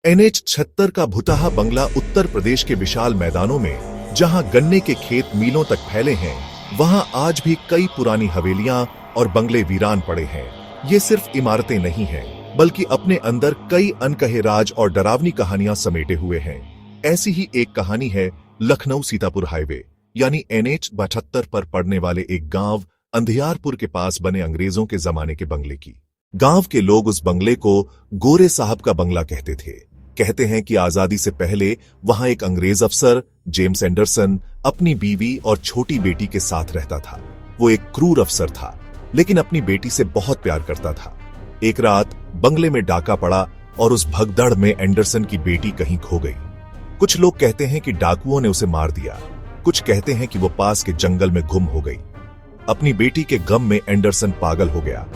NH-76 का भुतहा बंगला उत्तर प्रदेश के विशाल मैदानों में, जहां गन्ने के खेत मीलों तक फैले हैं, वहां आज भी कई पुरानी हवेलियां और बंगले वीरान पड़े हैं। ये सिर्फ इमारतें नहीं हैं, बल्कि अपने अंदर कई अनकहे राज और डरावनी कहानियां समेटे हुए हैं। ऐसी ही एक कहानी है लखनऊ सीतापुर हाईवे यानी NH-72 पर पड़ने वाले एक गांव अंधियारपुर के पास बने अंग्रेजों के जमाने के बंगले की। गांव के लोग उस बंगले को गोरे साहब का बंगला कहते थे। कहते हैं कि आजादी से पहले वहां एक अंग्रेज अफसर जेम्स एंडरसन अपनी बीवी और छोटी बेटी के साथ रहता था। वो एक क्रूर अफसर था, लेकिन अपनी बेटी से बहुत प्यार करता था। एक रात बंगले में डाका पड़ा और उस भगदड़ में एंडरसन की बेटी कहीं खो गई। कुछ लोग कहते हैं कि डाकुओं ने उसे मार दिया, कुछ कहते हैं कि वो पास के जंगल में गुम हो गई। अपनी बेटी के गम में एंडरसन पागल हो गया।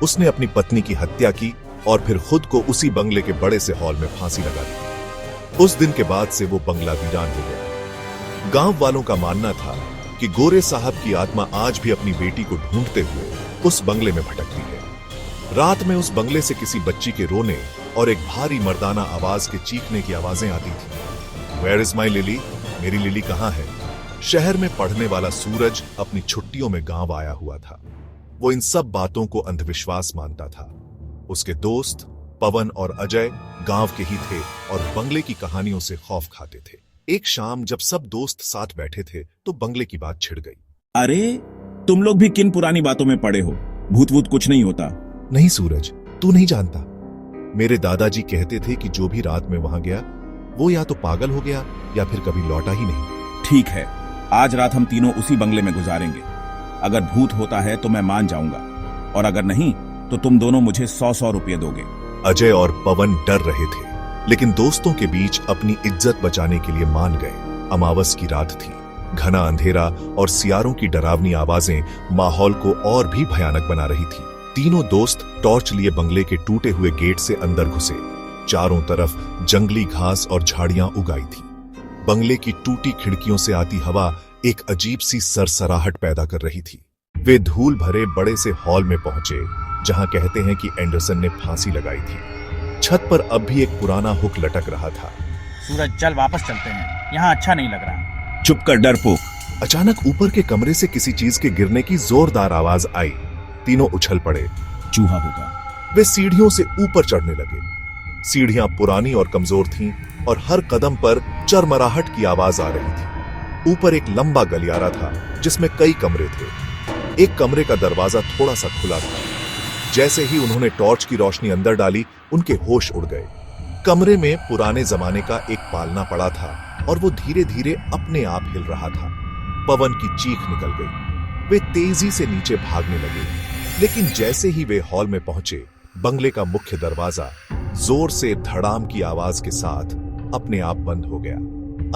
उसने अपनी पत्नी की हत्या की और फिर खुद को उसी बंगले के बड़े से हॉल में फांसी लगा दी। उस दिन के बाद से वो बंगला वीरान हो गया। गांव वालों का मानना था कि गोरे साहब की आत्मा आज भी अपनी बेटी को ढूंढते हुए उस बंगले में भटकती है। रात में उस बंगले से किसी बच्ची के रोने और एक भारी मर्दाना आवाज के चीखने की आवाजें आती थी। Where is my Lily? मेरी लिली कहाँ है? शहर में पढ़ने वाला सूरज अपनी छुट्टियों में गांव आया हुआ था। वो इन सब बातों को अंधविश्वास मानता था। उसके दोस्त पवन और अजय गांव के ही थे और बंगले की कहानियों से खौफ खाते थे। एक शाम जब सब दोस्त साथ बैठे थे तो बंगले की बात छिड़ गई। अरे तुम लोग भी किन पुरानी बातों में पड़े हो? भूत वूत कुछ नहीं होता। नहीं सूरज, तू नहीं जानता। मेरे दादाजी कहते थे कि जो भी रात में वहां गया वो या तो पागल हो गया या फिर कभी लौटा ही नहीं। ठीक है, आज रात हम तीनों उसी बंगले में गुजारेंगे। अगर भूत होता है तो मैं मान जाऊंगा, और अगर नहीं तो तुम दोनों मुझे 100-100 रुपये दोगे। अजय और पवन डर रहे थे, लेकिन दोस्तों के बीच अपनी इज्जत बचाने के लिए मान गए। अमावस की रात थी, घना अंधेरा और सियारों की डरावनी आवाजें माहौल को और भी भयानक बना रही थी। तीनों दोस्त टॉर्च लिए बंगले के टूटे हुए गेट से अंदर घुसे। चारों तरफ जंगली घास और झाड़ियां उगाई थी। बंगले की टूटी खिड़कियों से आती हवा एक अजीब सी सरसराहट पैदा कर रही थी। वे धूल भरे बड़े से हॉल में पहुंचे, जहां कहते हैं कि एंडरसन ने फांसी लगाई थी। छत पर अब भी एक पुराना हुक लटक रहा था। सूरज, चल वापस चलते हैं, यहाँ अच्छा नहीं लग रहा। चुप कर डरपोक। अचानक ऊपर के कमरे से किसी चीज के गिरने की जोरदार आवाज आई। तीनों उछल पड़े। चूहा होगा। वे सीढ़ियों से ऊपर चढ़ने लगे। सीढ़ियां पुरानी और कमजोर थीं और हर कदम पर चरमराहट की आवाज आ रही थी। ऊपर एक लंबा गलियारा था जिसमें कई कमरे थे। एक कमरे का दरवाजा थोड़ा सा खुला था। जैसे ही उन्होंने टॉर्च की रोशनी अंदर डाली, उनके होश उड़ गए। कमरे में पुराने जमाने का एक पालना पड़ा था और वो धीरे धीरे अपने आप हिल रहा था। पवन की चीख निकल गई। वे तेजी से नीचे भागने लगे, लेकिन जैसे ही वे हॉल में पहुंचे, बंगले का मुख्य दरवाजा जोर से धड़ाम की आवाज के साथ अपने आप बंद हो गया।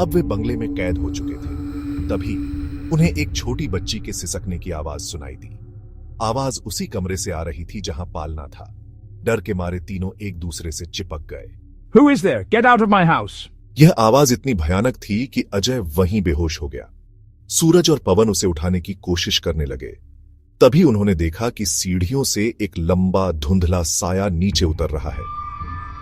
अब वे बंगले में कैद हो चुके थे। तभी उन्हें एक छोटी बच्ची के सिसकने की आवाज सुनाई दी। आवाज उसी कमरे से आ रही थी जहां पालना था। डर के मारे तीनों एक दूसरे से चिपक गए। Who is there? Get out of my house! यह आवाज इतनी भयानक थी कि अजय वहीं बेहोश हो गया। सूरज और पवन उसे उठाने की कोशिश करने लगे। तभी उन्होंने देखा कि सीढ़ियों से एक लंबा धुंधला साया नीचे उतर रहा है।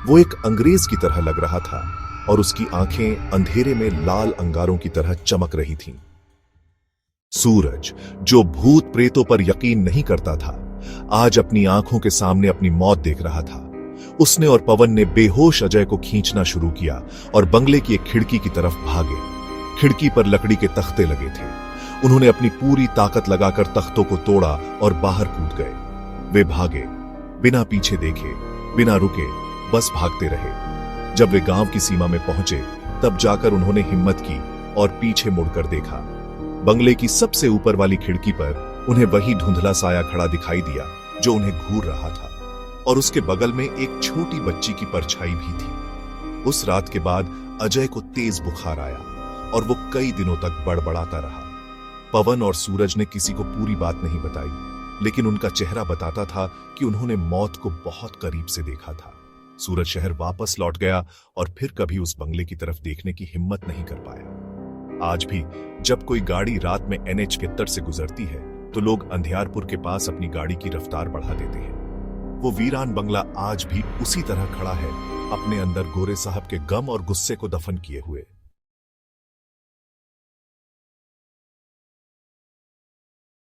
वो एक अंग्रेज की तरह लग रहा था और उसकी आंखें अंधेरे में लाल अंगारों की तरह चमक रही थीं। सूरज, जो भूत प्रेतों पर यकीन नहीं करता था, आज अपनी आंखों के सामने अपनी मौत देख रहा था। उसने और पवन ने बेहोश अजय को खींचना शुरू किया और बंगले की एक खिड़की की तरफ भागे। खिड़की पर लकड़ी के तख्ते लगे थे। उन्होंने अपनी पूरी ताकत लगाकर तख्तों को तोड़ा और बाहर कूद गए। वे भागे, बिना पीछे देखे, बिना रुके, बस भागते रहे। जब वे गांव की सीमा में पहुंचे, तब जाकर उन्होंने हिम्मत की और पीछे मुड़कर देखा। बंगले की सबसे ऊपर वाली खिड़की पर उन्हें वही धुंधला साया खड़ा दिखाई दिया जो उन्हें घूर रहा था, और उसके बगल में एक छोटी बच्ची की परछाई भी थी। उस रात के बाद अजय को तेज बुखार आया और वो कई दिनों तक बड़बड़ाता रहा। पवन और सूरज ने किसी को पूरी बात नहीं बताई, लेकिन उनका चेहरा बताता था कि उन्होंने मौत को बहुत करीब से देखा था। सूरज शहर वापस लौट गया और फिर कभी उस बंगले की तरफ देखने की हिम्मत नहीं कर पाया। आज भी जब कोई गाड़ी रात में NH-72 से गुजरती है तो लोग अंधियारपुर के पास अपनी गाड़ी की रफ्तार बढ़ा देते हैं। वो वीरान बंगला आज भी उसी तरह खड़ा है, अपने अंदर गोरे साहब के गम और गुस्से को दफन किए हुए।